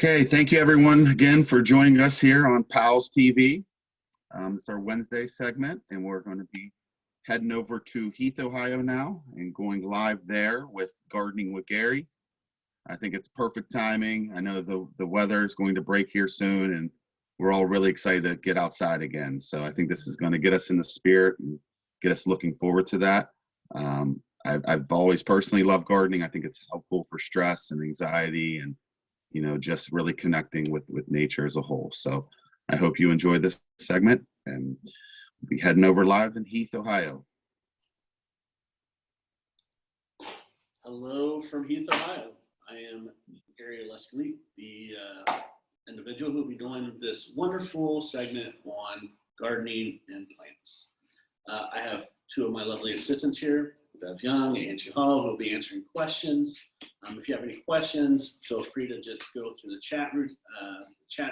Okay, thank you everyone again for joining us here on PALS TV. It's our Wednesday segment, and we're going to be heading over to Heath, Ohio now and going live there with Gardening with Gary. I think it's perfect timing. I know the weather is going to break here soon, and we're all really excited to get outside again. So I think this is going to get us in the spirit and get us looking forward to that. I've always personally loved gardening. I think it's helpful for stress and anxiety and just really connecting with nature as a whole. So I hope you enjoy this segment, and we'll be heading over live in Heath, Ohio. Hello from Heath, Ohio. I am Gary Leslie, the individual who will be doing this wonderful segment on gardening and plants. I have two of my lovely assistants here, Bev Young and Angie Hall, who will be answering questions. If you have any questions, feel free to just go through the chat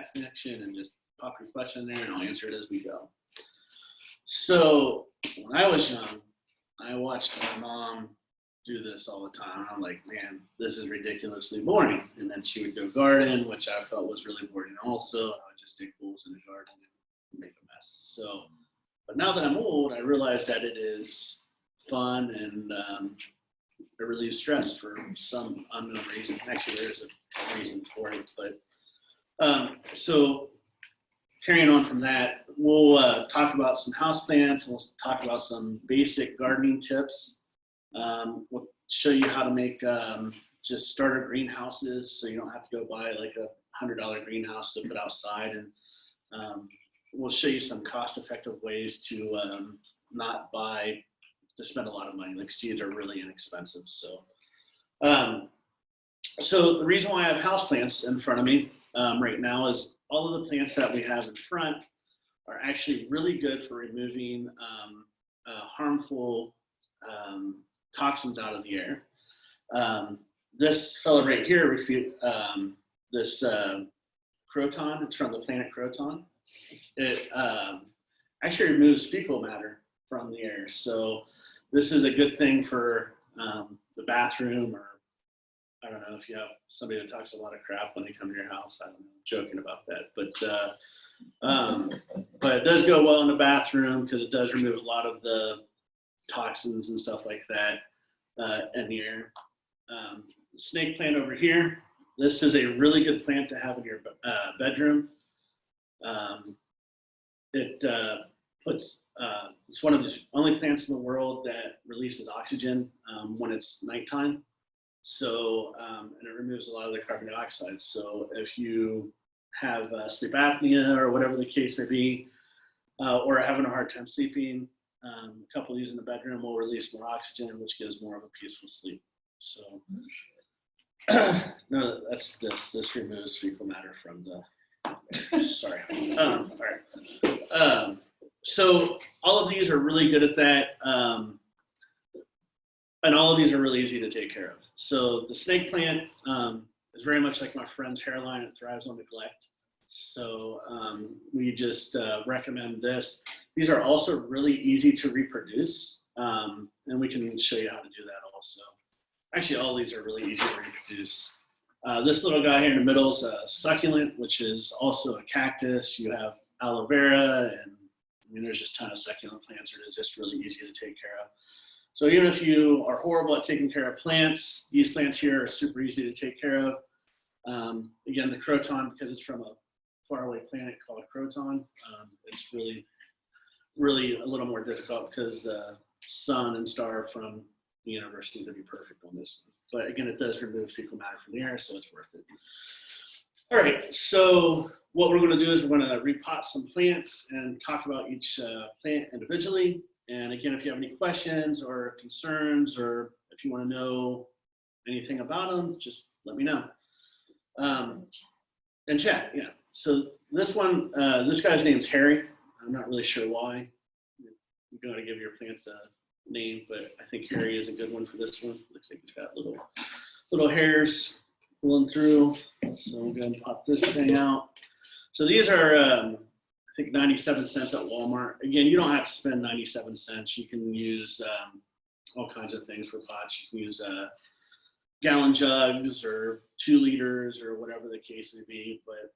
section and just pop your question there, and I'll answer it as we go. So when I was young, I watched my mom do this all the time. I'm like, man, this is ridiculously boring. And then she would go garden, which I felt was really boring also. I would just dig holes in the garden and make a mess. So, but now that I'm old, I realize that it is fun and it relieves stress for some unknown reason. Actually, there's a reason for it. But so carrying on from that, we'll talk about some houseplants, and we'll talk about some basic gardening tips. We'll show you how to make just starter greenhouses, so you don't have to go buy like a $100 greenhouse to put outside. And we'll show you some cost-effective ways to not spend a lot of money. Like seeds are really inexpensive. So, so the reason why I have houseplants in front of me right now is all of the plants that we have in front are actually really good for removing harmful toxins out of the air. This fellow right here, this croton, it's from the plant croton. It actually removes fecal matter from the air. So this is a good thing for the bathroom, or I don't know if you have somebody that talks a lot of crap when they come to your house. I'm joking about that, but it does go well in the bathroom because it does remove a lot of the toxins and stuff like that in the air. Snake plant over here. This is a really good plant to have in your bedroom. It's one of the only plants in the world that releases oxygen when it's nighttime. So, and it removes a lot of the carbon dioxide. So if you have sleep apnea or whatever the case may be, or having a hard time sleeping, a couple of these in the bedroom will release more oxygen, which gives more of a peaceful sleep. So, no, that's this. This removes fecal matter from the. Sorry. All right. So all of these are really good at that, and all of these are really easy to take care of. So the snake plant is very much like my friend's hairline. It thrives on neglect. So we just recommend this. These are also really easy to reproduce, and we can show you how to do that also. Actually, all these are really easy to reproduce. This little guy here in the middle is a succulent, which is also a cactus. You have aloe vera, and I mean, there's just a ton of succulent plants that are just really easy to take care of. So even if you are horrible at taking care of plants, these plants here are super easy to take care of. Again, the croton, because it's from a faraway planet called croton, it's really, really a little more difficult because sun and star from the universe need to be perfect on this one. But again, it does remove fecal matter from the air, so it's worth it. All right, so what we're going to do is we're going to repot some plants and talk about each plant individually. And again, if you have any questions or concerns, or if you want to know anything about them, just let me know. And chat, yeah. So this one, this guy's name's Harry. I'm not really sure why. You're going to give your plants a name, but I think Harry is a good one for this one. Looks like it's got little hairs pulling through. So I'm going to pop this thing out. So these are, I think 97 cents at Walmart. Again, you don't have to spend 97 cents. You can use all kinds of things for pots. You can use gallon jugs or 2 liters or whatever the case may be, but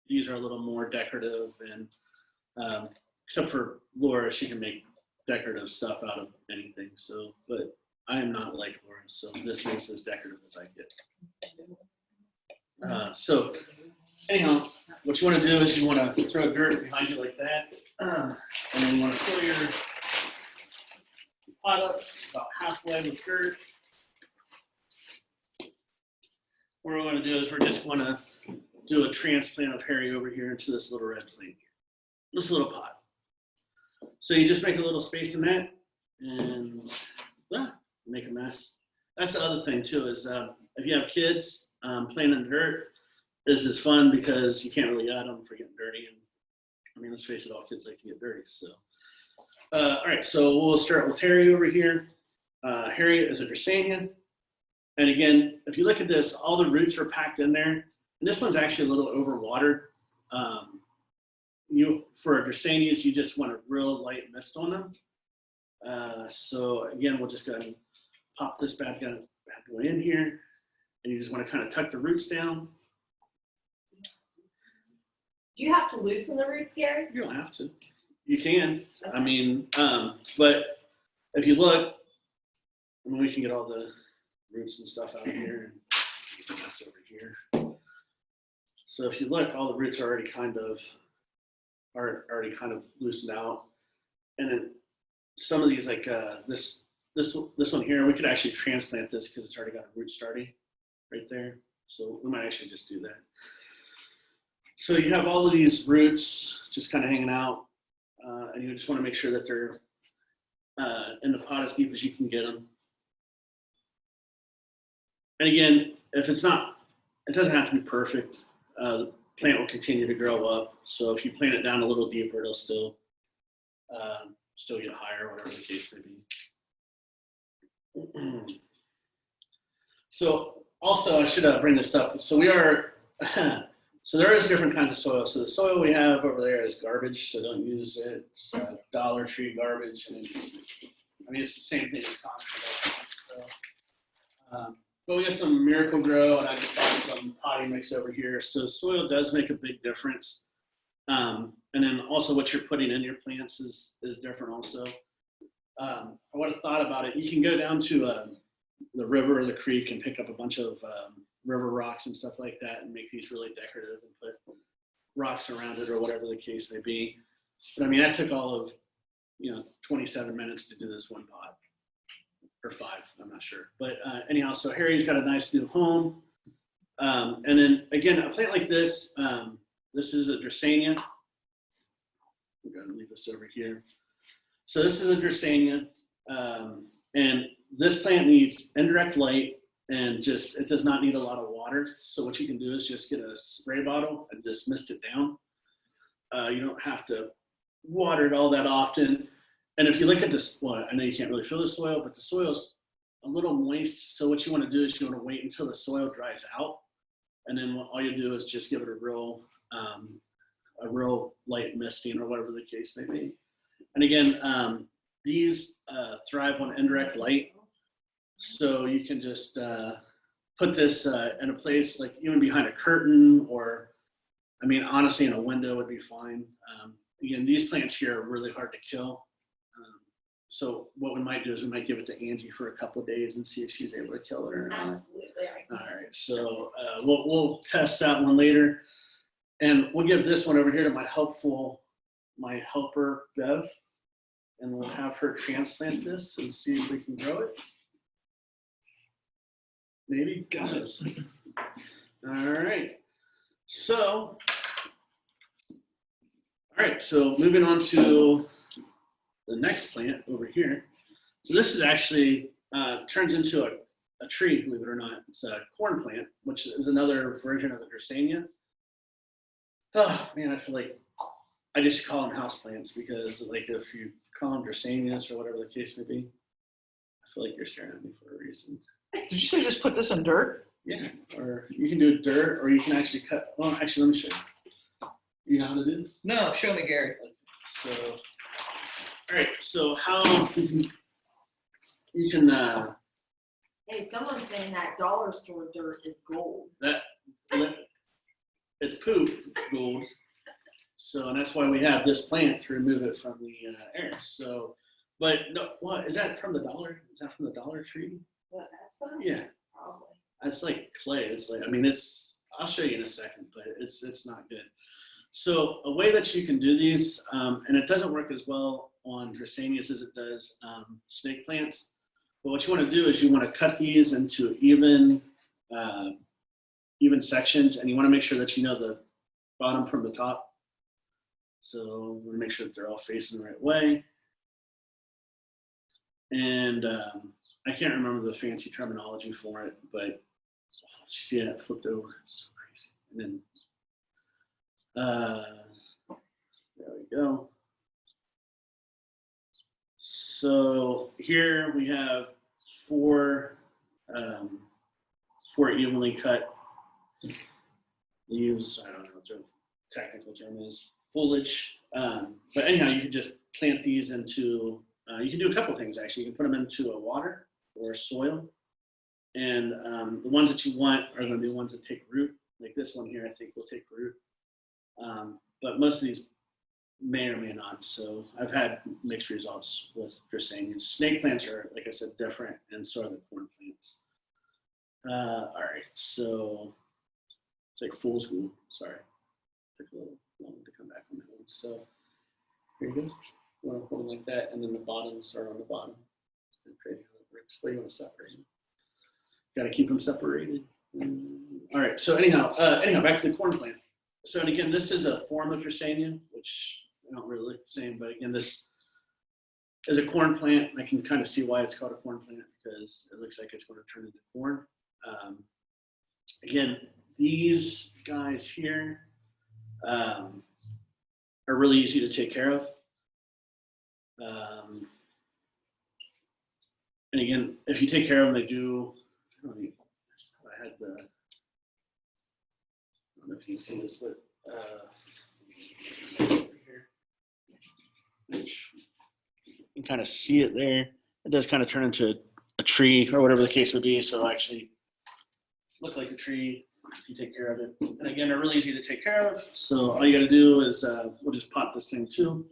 these are a little more decorative, and except for Laura, she can make decorative stuff out of anything. So, but I am not like Laura, so this is as decorative as I get. So anyhow, what you want to do is you want to throw dirt behind you like that, and then you want to fill your pot up about halfway with dirt. What we're going to do is we're just going to do a transplant of Harry over here into this little red plant here, this little pot. So you just make a little space in that and make a mess. That's the other thing too, is if you have kids playing in the dirt, this is fun because you can't really yell at them for getting dirty. And I mean, let's face it, all kids like to get dirty. So, all right, so we'll start with Harry over here. Harry is a Dracenia. And again, if you look at this, all the roots are packed in there. And this one's actually a little overwatered. For Dracenias, you just want a real light mist on them. So again, we'll just go ahead and pop this bad boy in here. And you just want to kind of tuck the roots down. Do you have to loosen the roots, Gary? You don't have to. You can. I mean, but if you look, I mean, we can get all the roots and stuff out of here and put this over here. So if you look, all the roots are already kind of loosened out. And then some of these, like this one here, we could actually transplant this because it's already got a root starting right there. So we might actually just do that. So you have all of these roots just kind of hanging out, and you just want to make sure that they're in the pot as deep as you can get them. And again, if it's not, it doesn't have to be perfect. The plant will continue to grow up. So if you plant it down a little deeper, it'll still get higher, whatever the case may be. So also, I should bring this up. So we are, so there is different kinds of soil. So the soil we have over there is garbage, so don't use it. It's Dollar Tree garbage, and it's the same thing as concrete. So, but we have some Miracle Grow, and I just got some potting mix over here. So soil does make a big difference. And then also what you're putting in your plants is different also. I would have thought about it. You can go down to the river or the creek and pick up a bunch of river rocks and stuff like that and make these really decorative and put rocks around it or whatever the case may be. But I mean, that took all of 27 minutes to do this one pot. Or 5, I'm not sure. But anyhow, so Harry's got a nice new home. And then again, a plant like this, this is a Dracenia. I'm going to leave this over here. So this is a Dracenia. And this plant needs indirect light and it does not need a lot of water. So what you can do is just get a spray bottle and just mist it down. You don't have to water it all that often. And if you look at this, well, I know you can't really feel the soil, but the soil's a little moist. So what you want to do is you want to wait until the soil dries out. And then all you do is just give it a real light misting or whatever the case may be. And again, these thrive on indirect light. So you can just put this in a place like even behind a curtain, or I mean, honestly, in a window would be fine. Again, these plants here are really hard to kill. So what we might do is we might give it to Angie for a couple of days and see if she's able to kill it or not. Absolutely. All right, so we'll test that one later. And we'll give this one over here to my helper, Bev. And we'll have her transplant this and see if we can grow it. Maybe, got it. All right, so moving on to the next plant over here. So this is actually turns into a tree, believe it or not. It's a corn plant, which is another version of the Dracenia. Oh man, I feel like I just call them house plants because like if you call them Dracenias or whatever the case may be, I feel like you're staring at me for a reason. Did you say just put this in dirt? Yeah, or you can do dirt, or you can actually cut. Well, actually, let me show you. You know how to do this? No, show me, Gary. So, all right. So how you can Hey, someone's saying that dollar store dirt is gold. It's poop gold. So, and that's why we have this plant to remove it from the air. So, but no, what is that from the dollar? Is that from the Dollar Tree? What, that stuff? Yeah, Probably. it's like clay. It's like, I mean, it's. I'll show you in a second, but it's not good. So, a way that you can do these, and it doesn't work as well on Dracenias as it does snake plants. But what you want to do is you want to cut these into even sections, and you want to make sure that you know the bottom from the top. So we want to make sure that they're all facing the right way. And I can't remember the fancy terminology for it, but you see it flipped over. It's so crazy. And then there we go. So here we have four evenly cut leaves. I don't know what the technical term is, foliage. But anyhow, you can just plant these into, you can do a couple things actually. You can put them into a water or soil. And the ones that you want are going to be the ones that take root. Like this one here, I think will take root. But most of these may or may not. So I've had mixed results with Dracenias. Snake plants are, like I said, different, and so are the corn plants. All right, so it's like fool's gold. Sorry, took a little long to come back on that one. So here you go. You want to hold them like that, and then the bottoms are on the bottom. Crazy how that works. But you want to separate them. Got to keep them separated. All right. So anyhow, back to the corn plant. So, and again, this is a form of Dracenia, which I don't really look the same, but again, this is a corn plant. And I can kind of see why it's called a corn plant, because it looks like it's going to turn into corn. Again, these guys here are really easy to take care of. And again, if you take care of them, they do. I had the. I don't know if you can see this, but over here, which you can kind of see it there. It does kind of turn into a tree or whatever the case may be. So it'll actually look like a tree if you take care of it. And again, they're really easy to take care of. So all you got to do is we'll just pot this thing too.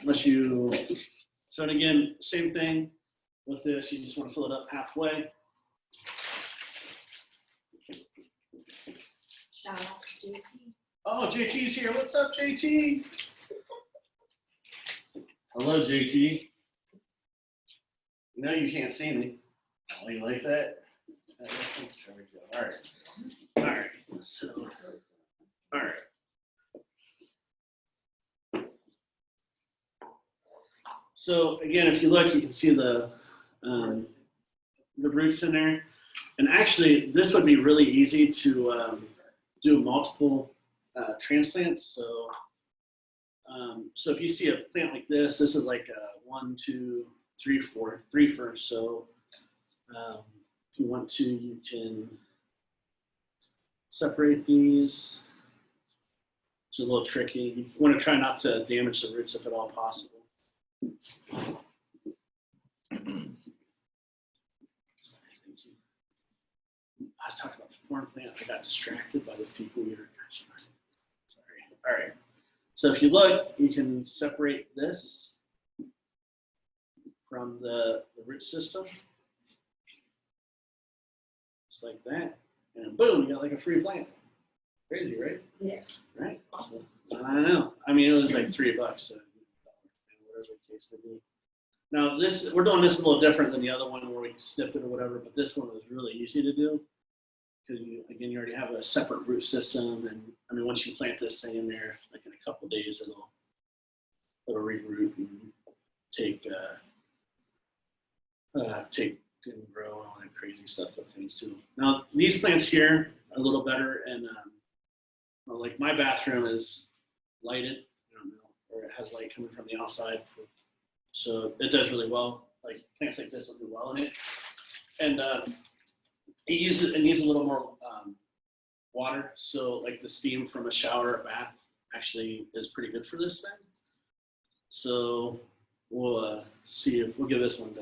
Unless you. So and again, same thing with this. You just want to fill it up halfway. Shout out to JT. Oh, JT's here. What's up, JT? Hello, JT. No, you can't see me. Oh, you like that? There we go. All right. All right. So, all right. So again, if you look, you can see the roots in there. And actually, this would be really easy to do multiple transplants. So, so if you see a plant like this is like a 1, 2, 3, 4, 3 first. So if you want to, you can separate these. It's a little tricky. You want to try not to damage the roots if at all possible. I was talking about the corn plant. I got distracted by the fecal ureter. Sorry. All right. So if you look, you can separate this from the root system. Just like that. And boom, you got like a free plant. Crazy, right? Yeah. Right? Awesome. I know. I mean, it was like $3, so whatever the case may be. Now this, we're doing this a little different than the other one where we snipped it or whatever, but this one was really easy to do. Because again, you already have a separate root system, and I mean, once you plant this thing in there, like in a couple of days, it'll reroot and take and grow and all that crazy stuff that things do. Now these plants here are a little better, and well, like my bathroom is lighted, I don't know, or it has light coming from the outside, so it does really well. Like plants like this will do well in it, and it needs a little more water. So like the steam from a shower or bath actually is pretty good for this thing. So we'll see if we'll give this one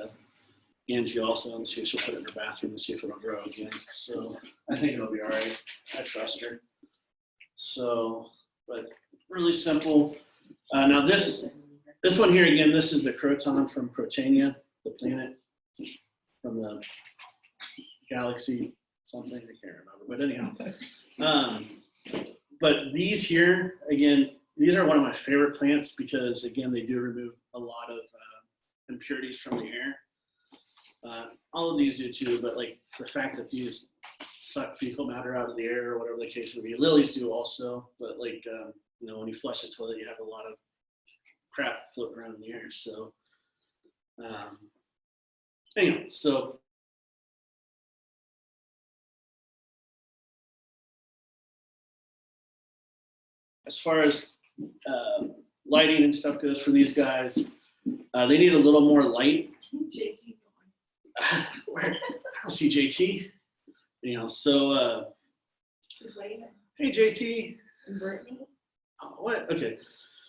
Angie also, and she'll put it in her bathroom and see if it'll grow again. So I think it'll be all right. I trust her. So, but really simple. Now this one here again, this is the croton from Crotania, the planet from the galaxy something, I can't remember, but anyhow. But these here, again, these are one of my favorite plants because again, they do remove a lot of impurities from the air. All of these do too, but like the fact that these suck fecal matter out of the air or whatever the case may be. Lilies do also, but like, you know, when you flush the toilet, you have a lot of crap floating around in the air. So, anyway, so as far as lighting and stuff goes for these guys, they need a little more light. JT's Where I don't see JT, you know. So, He's waiting. hey JT. And Brittany. Oh, what? Okay.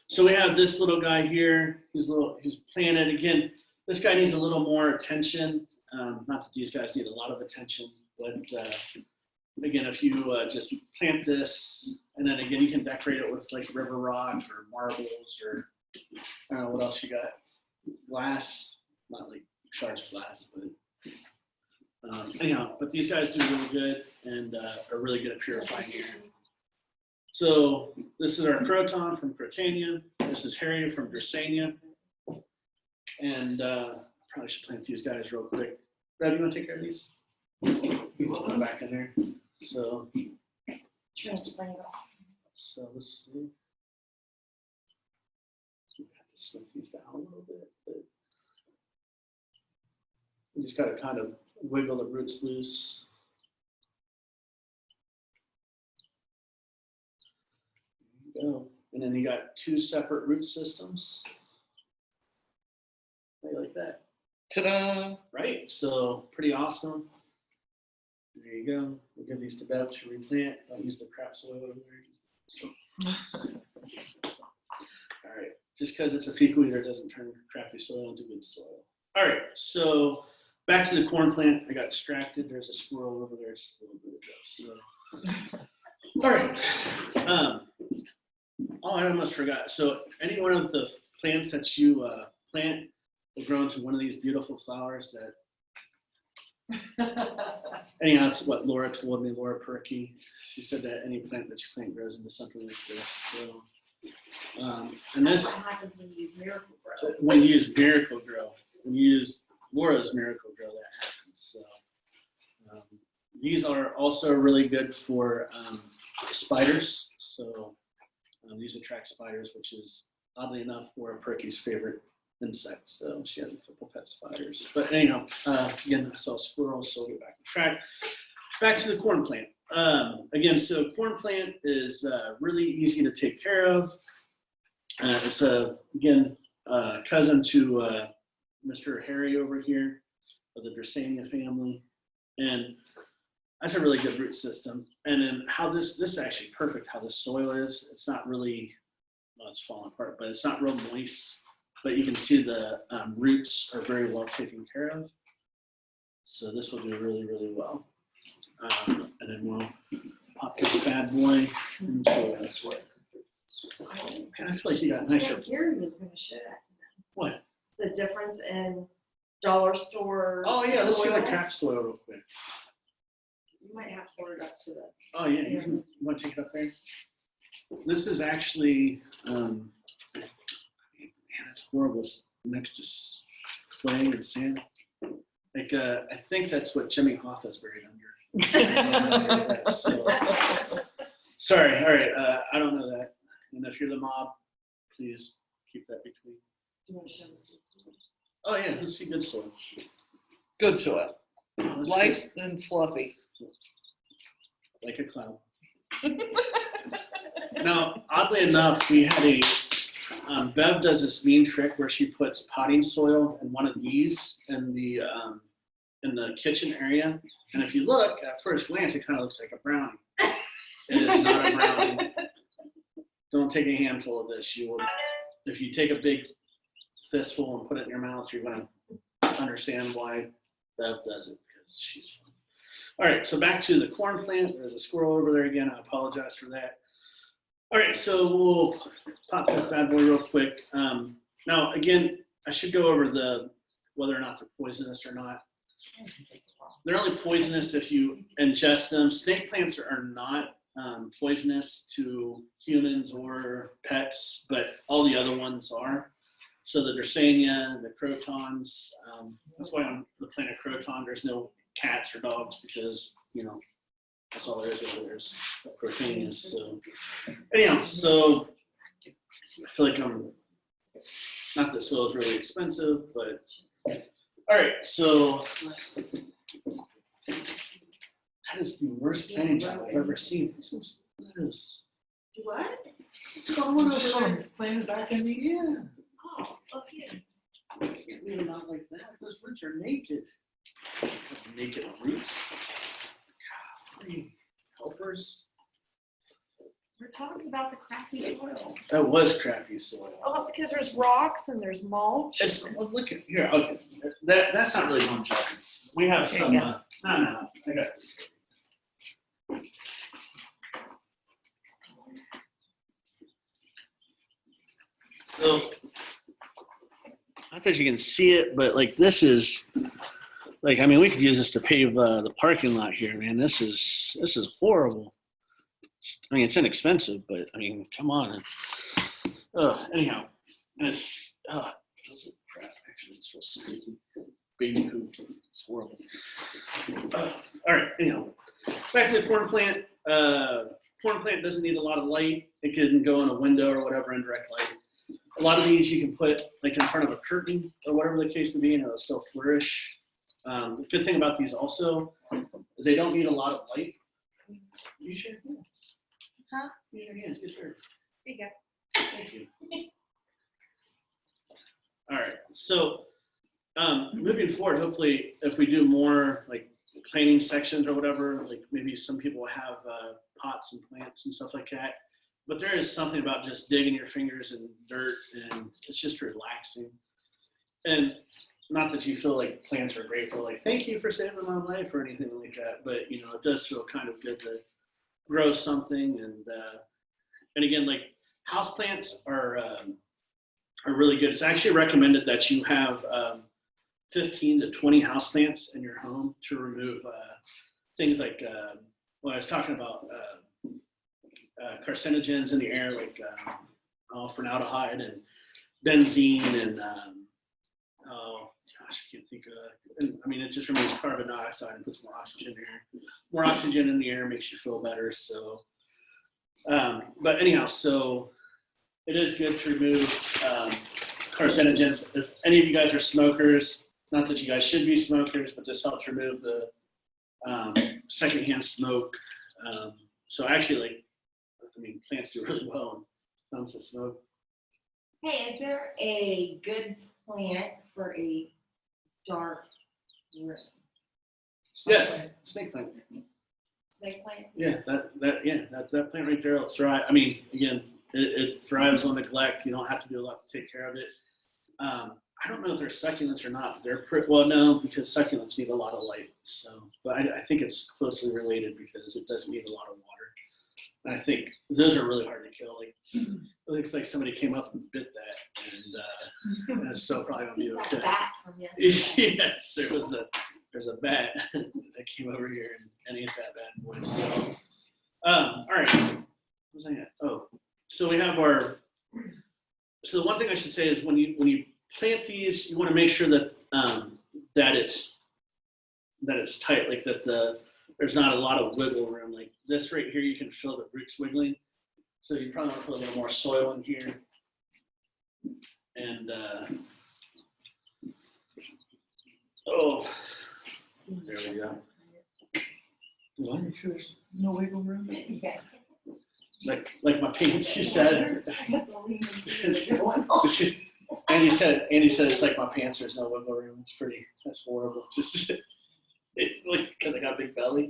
So we have this little guy here. He's planted again. This guy needs a little more attention. Not that these guys need a lot of attention, but again, if you just plant this, and then again, you can decorate it with like river rock or marbles or I don't know what else you got. Glass, not like shards of glass, but anyhow. But these guys do really good and are really good at purifying air. So this is our croton from Crotania. This is Harry from Dracenia. And probably should plant these guys real quick. Brad, you want to take care of these? You will put them back in there. So Transplant. let's see. We have to slip these down a little bit. But you just got to kind of wiggle the roots loose. There you go. And then you got two separate root systems. How do you like that? Ta-da! Right, so pretty awesome. There you go. We'll give these to Bev to replant. Don't use the crap soil over there. All right, just because it's a fecal eater doesn't turn crappy soil into good soil. All right, so back to the corn plant. I got distracted. There's a squirrel over there just a little bit ago. So, all right. Oh, I almost forgot. So any one of the plants that you plant will grow into one of these beautiful flowers that anyhow, that's what Laura told me, Laura Perky. She said that any plant that you plant grows into something like this. So, and That's this, what happens when you use Miracle Grow. when you use Miracle Grow, when you use Laura's Miracle Grow, that happens. So, these are also really good for spiders. So, these attract spiders, which is oddly enough Laura Perky's favorite insect. So she has a couple pet spiders. But anyhow, again, I saw squirrels, so we'll get back on track. Back to the corn plant. Again, so corn plant is really easy to take care of. It's again cousin to Mr. Harry over here of the Dracenia family, and that's a really good root system. And then how this is actually perfect. How the soil is. It's not really, well, it's falling apart, but it's not real moist. But you can see the roots are very well taken care of. So this will do really, really well. And then we'll pop this bad boy into this way. Man, I feel like you got nicer. Yeah, Gary was going to show that to them. What? The difference in dollar store. Oh yeah, let's see the soil. crap soil real quick. You might have to hold it up to the. Oh yeah, you want to take it up there? This is actually, man, it's horrible next to clay and sand. Like, I think that's what Jimmy Hoffa's buried under. So, sorry, all right, I don't know that. And if you're the mob, please keep that between. You want to show them? Oh yeah, let's see good soil. Good soil. Let's Light see. and fluffy. Like a clown. Now, oddly enough, we had a, Bev does this mean trick where she puts potting soil in one of these in the kitchen area. And if you look at first glance, it kind of looks like a brownie. It is not a brownie. Don't take a handful of this. You will, if you take a big fistful and put it in your mouth, you're going to understand why Bev does it because she's fun. All right, so back to the corn plant. There's a squirrel over there again. I apologize for that. All right, so we'll pop this bad boy real quick. Now, again, I should go over whether or not they're poisonous or not. They're only poisonous if you ingest them. Snake plants are not poisonous to humans or pets, but all the other ones are. So the Dracaena, the crotons, that's why on the planet Croton there's no cats or dogs, because, you know, that's all there is over there is proteins. So anyhow, so I feel like not that soil is really expensive, but all right, so that is the worst planting job I've ever seen. What is What? what's going on Just over saw there? him planted back in the Yeah, Oh, okay. I can't leave them out like that. Those roots are naked. Naked roots. Golly, helpers. We're talking about the crappy soil. That was crappy soil. Oh, because there's rocks and there's mulch. Well, look at here. Okay, that's not really doing justice. We have some. you No, I got this. So, not that you can see it, but like this is, like, I mean, we could use this to pave the parking lot here, man. This is horrible. I mean, it's inexpensive, but I mean, come on. Anyhow, and it's it feels like crap. Actually, it's so sticky. Baby poop. It's horrible. All right. Anyhow, back to the corn plant. Corn plant doesn't need a lot of light. It can go in a window or whatever, indirect light. A lot of these you can put like in front of a curtain or whatever the case may be, and it'll still flourish. The good thing about these also is they don't need a lot of light. Use your hands. Huh? Use your hands. Get there. There you go. Thank you. All right. So moving forward, hopefully, if we do more like planting sections or whatever, like maybe some people have pots and plants and stuff like that. But there is something about just digging your fingers in dirt, and it's just relaxing. And not that you feel like plants are grateful, like thank you for saving my life or anything like that. But you know, it does feel kind of good to grow something. And again, like houseplants are really good. It's actually recommended that you have 15 to 20 houseplants in your home to remove things like well, I was talking about carcinogens in the air, like formaldehyde and benzene, and oh gosh, I can't think of that. And, I mean, it just removes carbon dioxide and puts more oxygen in the air. More oxygen in the air makes you feel better. So, but anyhow, so it is good to remove carcinogens. If any of you guys are smokers, not that you guys should be smokers, but this helps remove the secondhand smoke. So actually, like, I mean, plants do really well in tons of smoke. Hey, is there a good plant for a dark room? Yes, snake plant. Snake plant? Yeah, that plant right there will thrive. I mean, again, it thrives on neglect. You don't have to do a lot to take care of it. I don't know if they're succulents or not. They're well, no, because succulents need a lot of light. So, but I think it's closely related because it doesn't need a lot of water. And I think those are really hard to kill. Like, it looks like somebody came up and bit that, and it's still probably gonna be Who's that okay. bat from yesterday? Yes, there's a bat that came over here and ate that bad boy. So, all right, what was I at? Oh, so we have our. So the one thing I should say is when you plant these, you want to make sure that that it's tight, like that there's not a lot of wiggle room. Like this right here, you can feel the roots wiggling. So you probably want to put a little more soil in here. And oh, there we go. What? You sure there's no wiggle room? Yeah. Like my pants, you said. I can't believe it's going on. Andy said it's like my pants, there's no wiggle room. That's horrible. Just like because I got a big belly.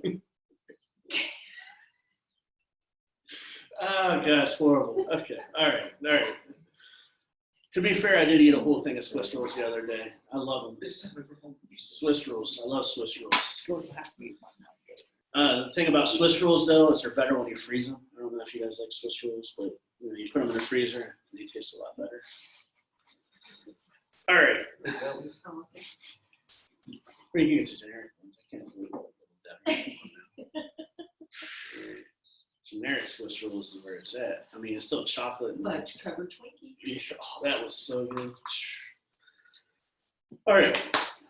Oh gosh, horrible. Okay, all right. To be fair, I did eat a whole thing of Swiss rolls the other day. I love them. Swiss rolls. I love Swiss rolls. The thing about Swiss rolls, though, is they're better when you freeze them. I don't know if you guys like Swiss rolls, but you put them in the freezer and they taste a lot better. All right. Or you can get to generic ones. I can't believe that. Generic Swiss rolls is where it's at. I mean, it's still chocolate. And Fudge covered Twinkies. oh, that was so good. All right.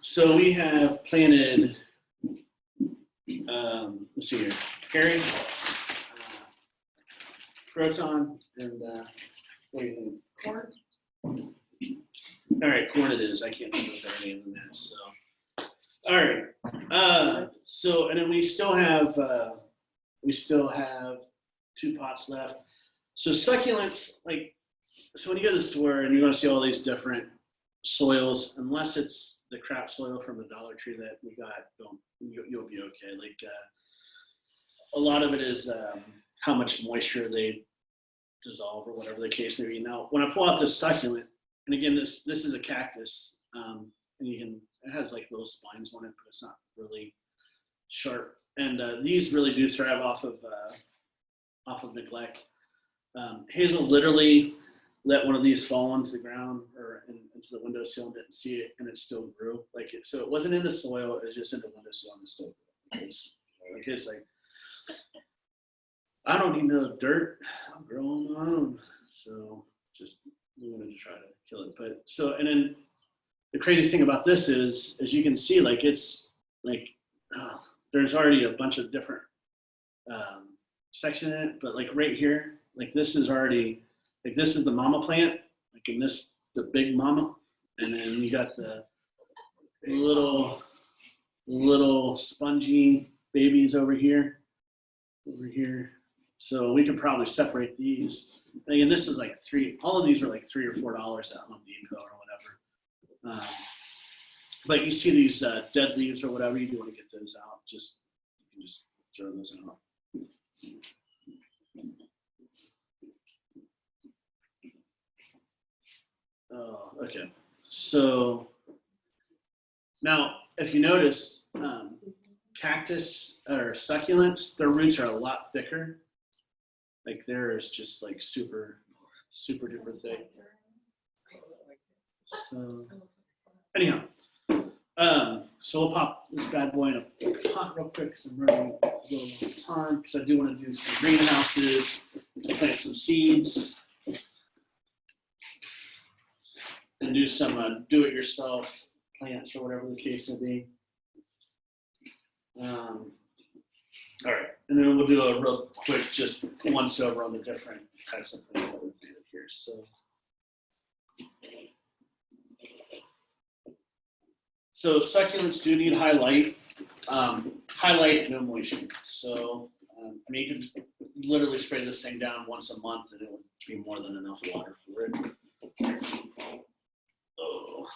So we have planted, let's see here, Carrie, Croton, and what do you think? Corn. All right, corn it is. I can't think of their name in that. So, all right. So, and then we still have 2 pots left. So succulents, like, so when you go to the store and you're going to see all these different soils, unless it's the crap soil from the Dollar Tree that we got, you'll be okay. Like, a lot of it is how much moisture they dissolve or whatever the case may be. Now, when I pull out this succulent, and again, this is a cactus, and it has like little spines on it, but it's not really sharp. And these really do thrive off of neglect. Hazel literally let one of these fall onto the ground or into the windowsill and didn't see it, and it still grew. So it wasn't in the soil; it was just in the windowsill and it still grew. It's like, I don't need no dirt. I'm growing my own. So just we wanted to try to kill it. But so, and then the crazy thing about this is, as you can see, like it's like there's already a bunch of different section in it, but like right here, like this is already, like this is the mama plant, like in this, the big mama, and then you got the little spongy babies over here. So we could probably separate these. Again, this is like all of these are like $3 or $4 at Home Depot or whatever. But you see these dead leaves or whatever, you do want to get those out. You can just throw those out. Oh, okay. So now, if you notice, cactus or succulents, their roots are a lot thicker. Like theirs just like super, super duper thick. So anyhow, so we'll pop this bad boy in a pot real quick because I'm running a little long time because I do want to do some greenhouses, plant some seeds, and do some do-it-yourself plants or whatever the case may be. All right, and then we'll do a real quick just once over on the different types of plants that we've planted here. So succulents do need highlight, no moisture. So I mean, you can literally spray this thing down once a month, and it would be more than enough water for it. Oh.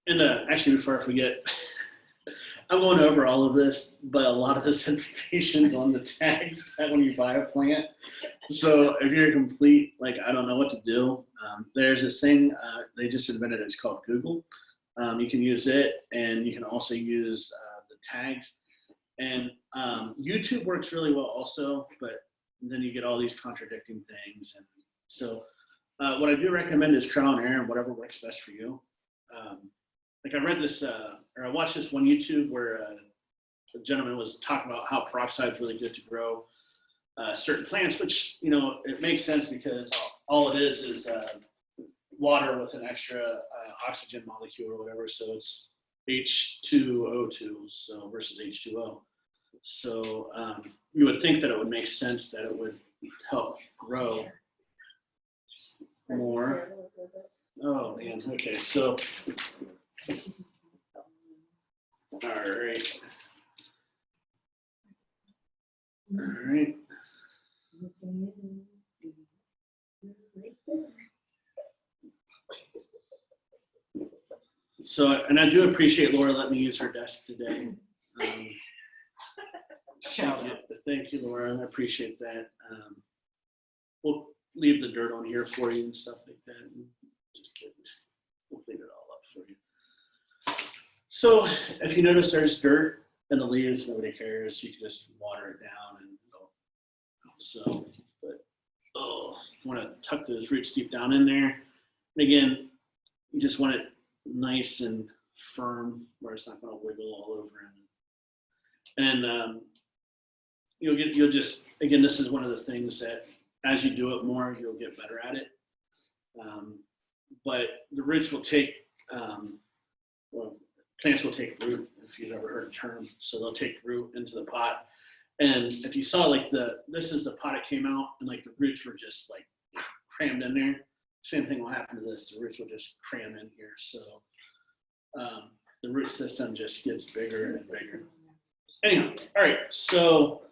And actually, before I forget, I'm going over all of this, but a lot of this information is on the tags that when you buy a plant. So if you're complete, like, I don't know what to do, there's this thing they just invented. It's called Google. You can use it, and you can also use the tags. And YouTube works really well also, but then you get all these contradicting things. And so what I do recommend is trial and error and whatever works best for you. Like I read this, or I watched this one YouTube where a gentleman was talking about how peroxide is really good to grow certain plants, which, you know, it makes sense because all it is water with an extra oxygen molecule or whatever. So it's H2O2 so versus H2O. So you would think that it would make sense that it would help grow more. Oh man, okay, so all right. So, and I do appreciate Laura letting me use her desk today. Shout out. Thank you, Laura. I appreciate that. We'll leave the dirt on here for you and stuff like that. And we'll clean it all up for you. So if you notice there's dirt in the leaves, nobody cares. You can just water it down and it'll help. So, but you want to tuck those roots deep down in there. And again, you just want it nice and firm where it's not going to wiggle all over. And you'll just, again, this is one of the things that as you do it more, you'll get better at it. But the roots will take, plants will take root, if you've ever heard the term. So they'll take root into the pot. And if you saw like this is the pot it came out and like the roots were just like crammed in there. Same thing will happen to this. The roots will just cram in here. So the root system just gets bigger and bigger. Anyhow, all right. So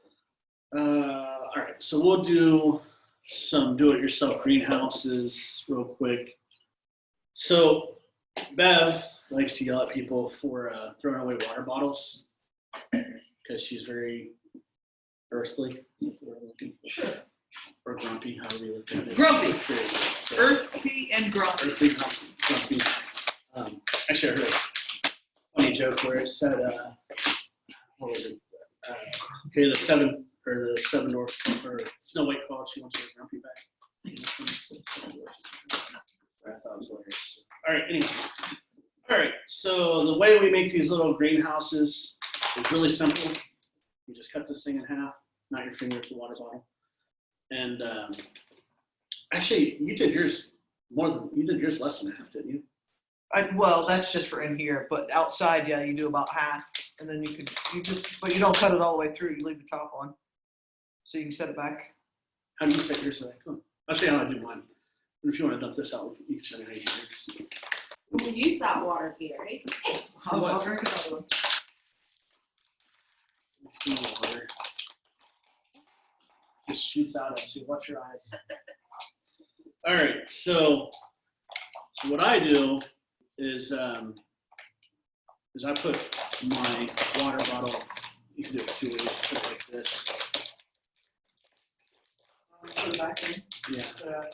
so we'll do some do-it-yourself greenhouses real quick. So Bev likes to yell at people for throwing away water bottles because she's very earthly. Sure. Or grumpy, however you look at it. Grumpy. Very good. So, Earthy and grumpy. earthly, grumpy. Actually, I heard a funny joke where it said, what was it? Okay, the seven dwarfs or Snow White called. She wants her grumpy back. I thought it was hilarious. All right, anyway. All right, so the way we make these little greenhouses is really simple. You just cut this thing in half, not your finger with the water bottle. And actually, you did yours less than half, didn't you? Well, that's just for in here, but outside, yeah, you do about half, and then but you don't cut it all the way through. You leave the top on, so you can set it back. How do you set yours back? I'll show you how I do mine. And if you want to dump this out, you can show me how you do yours. We'll use that water, Gary. I'll drink another one. See the water. Just shoots out at you. Watch your eyes. All right, so what I do is I put my water bottle. You can do it 2 ways. Put it like this. Put it back in. Yeah.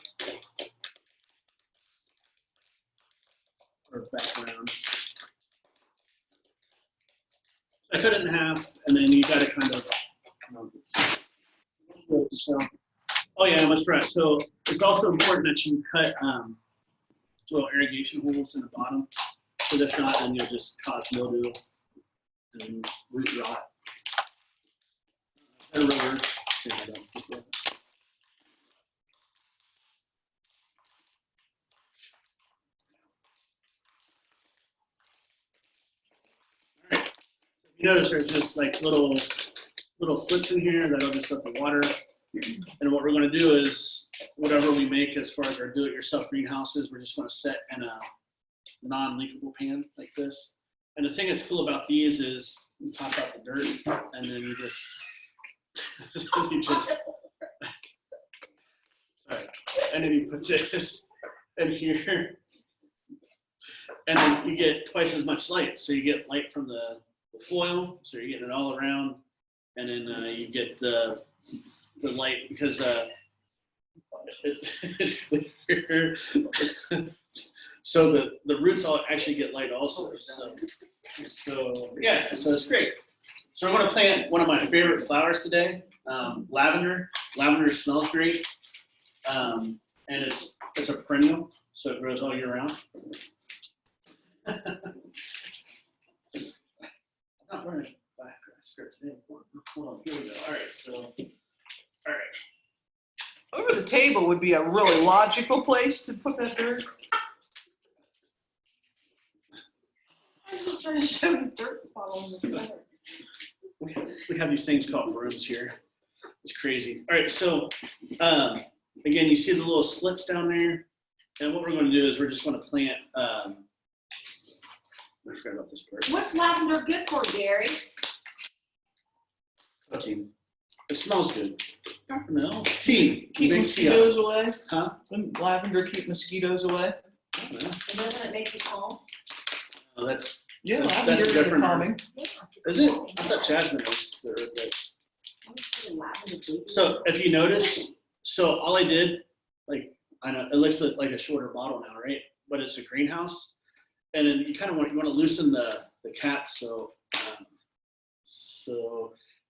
Or back around. I cut it in half, and then you got to kind of. So, oh yeah, I must right. So it's also important that you cut little irrigation holes in the bottom, because if not, then you'll just cause mildew and root rot. A rubber. You notice there's just like little slits in here that'll just let the water. And what we're going to do is whatever we make as far as our do-it-yourself greenhouses, we're just going to set in a non-leakable pan like this. And the thing that's cool about these is you pop out the dirt and then you just sorry, and then you put this in here, and then you get twice as much light. So you get light from the foil, so you're getting it all around, and then you get the light because it's clear. So the roots all actually get light also. So yeah, so it's great. So I'm going to plant one of my favorite flowers today, lavender. Lavender smells great, and it's a perennial, so it grows all year round. I'm not wearing a black skirt today. Hold on, here we go. All right, so all right. Over the table would be a really logical place to put that dirt. I'm just trying to show his dirt spot on the floor. We have these things called brooms here. It's crazy. All right, so again, you see the little slits down there, and what we're going to do is we're just going to plant. I forgot about this part. What's lavender good for, Gary? Cooking. It smells good. No, tea. Keep Make tea out of mosquitoes it. away. Huh? Wouldn't lavender keep mosquitoes away? I don't know. And doesn't it make you calm? Oh, that's Yeah, That's lavender is different. calming. is it? I thought jasmine was the herb that Lavender baby. So if you notice, so all I did, like, I know it looks like a shorter bottle now, right? But it's a greenhouse. And then you kind of want to loosen the cap. So,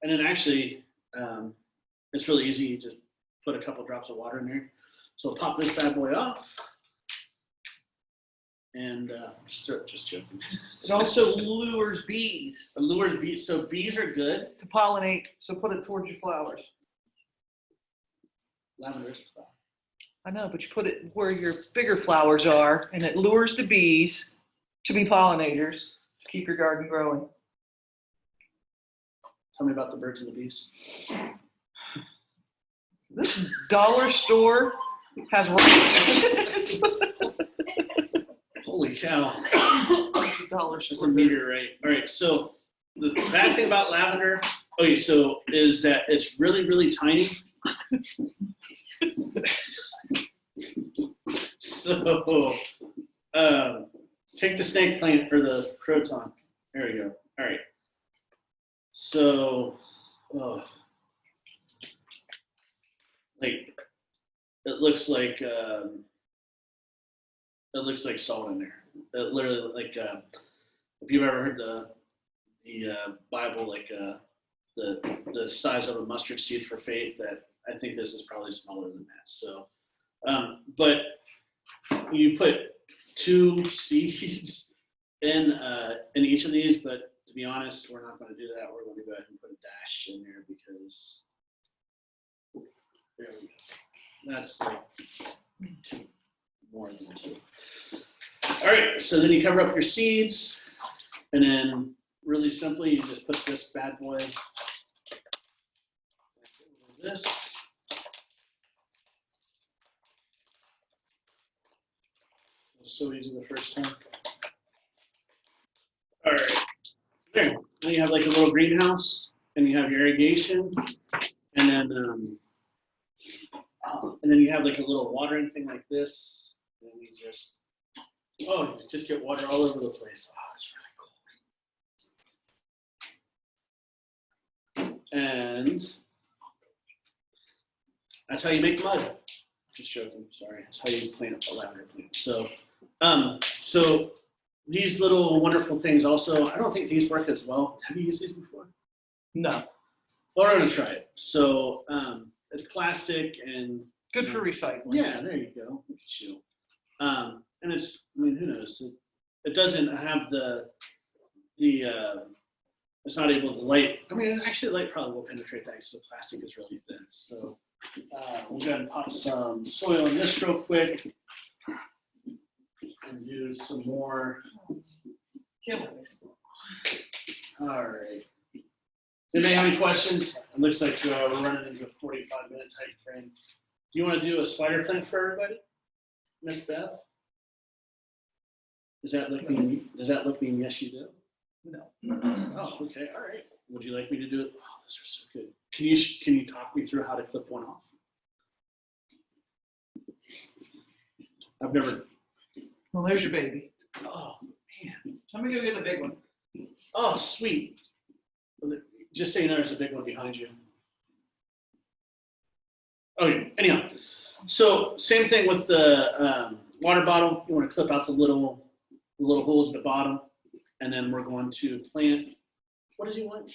and then actually, it's really easy. You just put a couple drops of water in there. So I'll pop this bad boy off. And just joking. It also lures bees It lures bees. So bees are good. to pollinate, so put it towards your flowers. Lavender is a flower. I know, but you put it where your bigger flowers are, and it lures the bees to be pollinators to keep your garden growing. Tell me about the birds and the bees. This dollar store has rocks. Holy cow. Dollar Just a store. meteorite. All right, so the bad thing about lavender, okay, so is that it's really, really tiny. So, take the snake plant or the croton. There we go. All right. So, like, it looks like salt in there. It literally, like, if you've ever heard the Bible, like the size of a mustard seed for faith, that I think this is probably smaller than that. So, but you put 2 seeds in each of these, but to be honest, we're not going to do that. We're going to go ahead and put a dash in there because there we go. That's like 2, more than 2. All right, so then you cover up your seeds, and then really simply, you just put this bad boy like this. It was so easy the first time. All right, there. Then you have like a little greenhouse, and you have your irrigation, and then you have like a little watering thing like this, and you just get water all over the place. Oh, it's really cool. And that's how you make mud. Just joking, sorry. That's how you plant a lavender plant. So, so these little wonderful things also, I don't think these work as well. Have you used these before? No, Well, we're gonna try it. So, it's plastic and good for recycling. yeah, there you go. Look at you. And it's, I mean, who knows? It doesn't have it's not able to light. I mean, actually, light probably will penetrate that because the plastic is really thin. So we'll go ahead and pop some soil in this real quick and do some more. All right. Did anybody have any questions? It looks like we're running into a 45-minute time frame. Do you want to do a spider plant for everybody, Miss Beth? Does that look mean yes you do? No. Oh, okay, all right. Would you like me to do it? Oh, those are so good. Can you talk me through how to clip one off? I've never. Well, there's your baby. Oh man. Let me go get the big one. Oh sweet. Just so you know, there's a big one behind you. Okay. Anyhow, so same thing with the water bottle. You want to clip out the little holes at the bottom, and then we're going to plant. What did you want?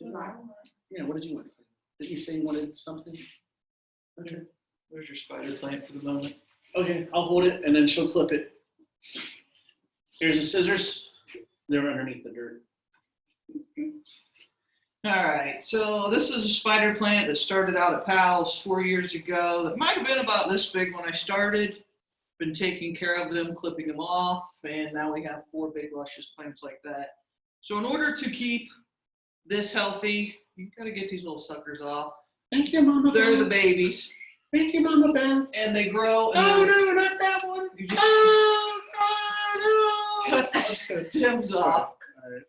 Yeah, what did you want? Did you say you wanted something? Okay. There's your spider plant for the moment. Okay, I'll hold it, and then she'll clip it. Here's the scissors. They're underneath the dirt. All right, so this is a spider plant that started out at PALS 4 years ago. That might have been about this big when I started. Been taking care of them, clipping them off, and now we have 4 big luscious plants like that. So in order to keep this healthy, you gotta get these little suckers off. Thank you, Mama. They're Beth. the babies, Thank you, Mama Beth. and they grow. Oh And no, not that one. you just Oh no. cut the stems off, All right.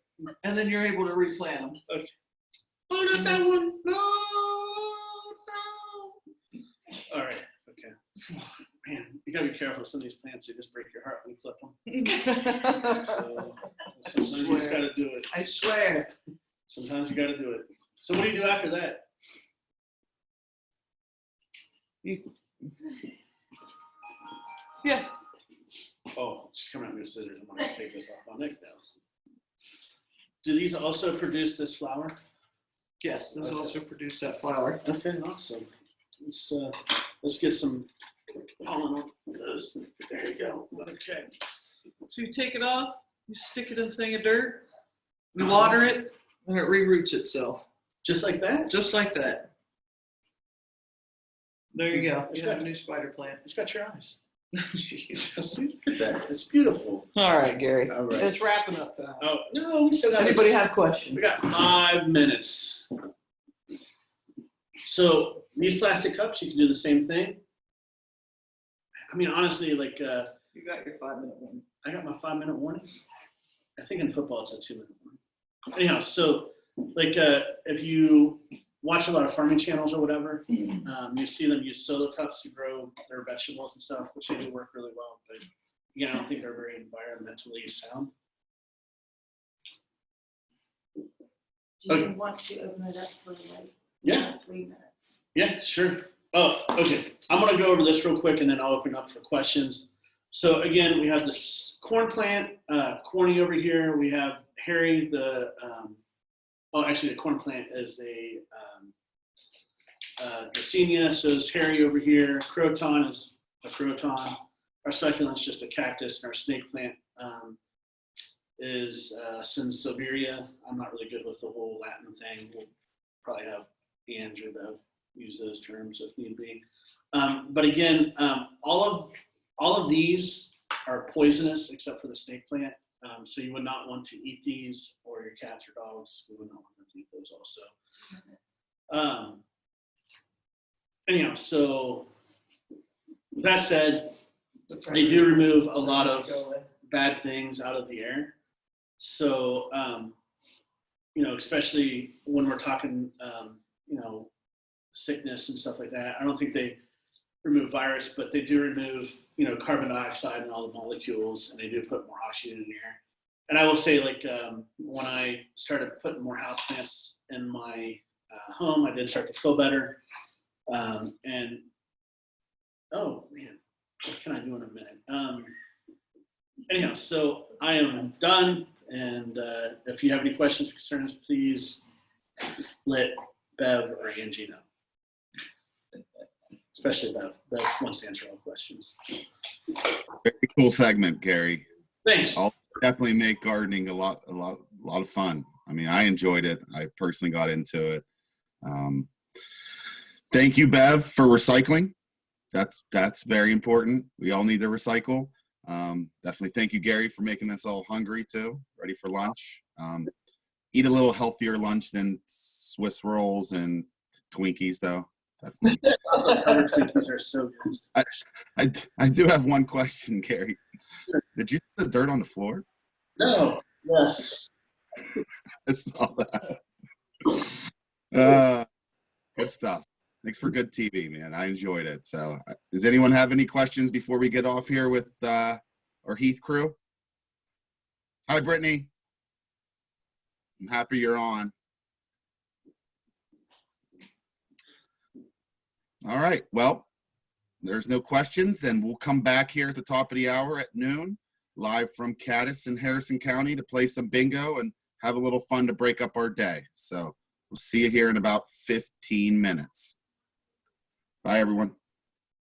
and then you're able to replant them. Oh, not that one. No. All right. Okay. Man, you gotta be careful with some of these plants. They just break your heart when you clip them. So sometimes you just gotta do it. I swear. Sometimes you gotta do it. So what do you do after that? You- Yeah, Oh, she's coming out with scissors. I'm gonna take this off on Nick now. Do these also produce this flower? yes, those Okay. also produce that flower. Okay, awesome. Let's get some pollen on those. There you go. Okay. So you take it off, you stick it in a thing of dirt, you water it, and it reroots itself, Just like that? just like that. There you go. You have a new spider plant. It's got your eyes. Jesus. Look at that. It's beautiful. All right, Gary. All right. It's wrapping up time. Oh, no, we still got Anybody like- have questions? We got 5 minutes. So these plastic cups, you can do the same thing. I mean, honestly, like You got your 5-minute one. I got my 5-minute warning. I think in football it's a 2-minute warning. Anyhow, so like if you watch a lot of farming channels or whatever, you see them use solo cups to grow their vegetables and stuff, which they do work really well. But again, I don't think they're very environmentally sound. Do you Okay. want to open it up for like Yeah. 3 minutes? Yeah, sure. Oh, okay. I'm gonna go over this real quick and then I'll open up for questions. So again, we have this corn plant, Corny over here. We have Harry, actually the corn plant is a Garcinia, so is Harry over here. Croton is a croton. Our succulent's just a cactus, and our snake plant is Sansevieria. I'm not really good with the whole Latin thing. We'll probably have Andrew to use those terms if need be. But again, all of these are poisonous except for the snake plant. So you would not want to eat these, or your cats or dogs. We would not want them to eat those also. Anyhow, so with that said, they do remove a lot of bad things out of the air. So, especially when we're talking, sickness and stuff like that. I don't think they remove virus, but they do remove, carbon dioxide and all the molecules, and they do put more oxygen in the air. And I will say, like, when I started putting more houseplants in my home, I did start to feel better. And, oh man, what can I do in a minute? Anyhow, so I am done. And if you have any questions or concerns, please let Bev or Angie know. Especially Bev. Bev wants to answer all questions. Very cool segment, Gary. Thanks. I'll definitely make gardening a lot of fun. I mean, I enjoyed it. I personally got into it. Thank you, Bev, for recycling. That's very important. We all need to recycle. Definitely thank you, Gary, for making us all hungry too, ready for lunch. Eat a little healthier lunch than Swiss rolls and Twinkies, though. Definitely. Other Twinkies are so good. I do have one question, Gary. Did you see the dirt on the floor? No. Yes. I saw that. Good stuff. Thanks for good TV, man. I enjoyed it. So, does anyone have any questions before we get off here with our Heath crew? Hi, Brittany. I'm happy you're on. All right. Well, there's no questions. Then we'll come back here at the top of the hour at noon, live from Cadiz in Harrison County to play some bingo and have a little fun to break up our day. So we'll see you here in about 15 minutes. Bye, everyone.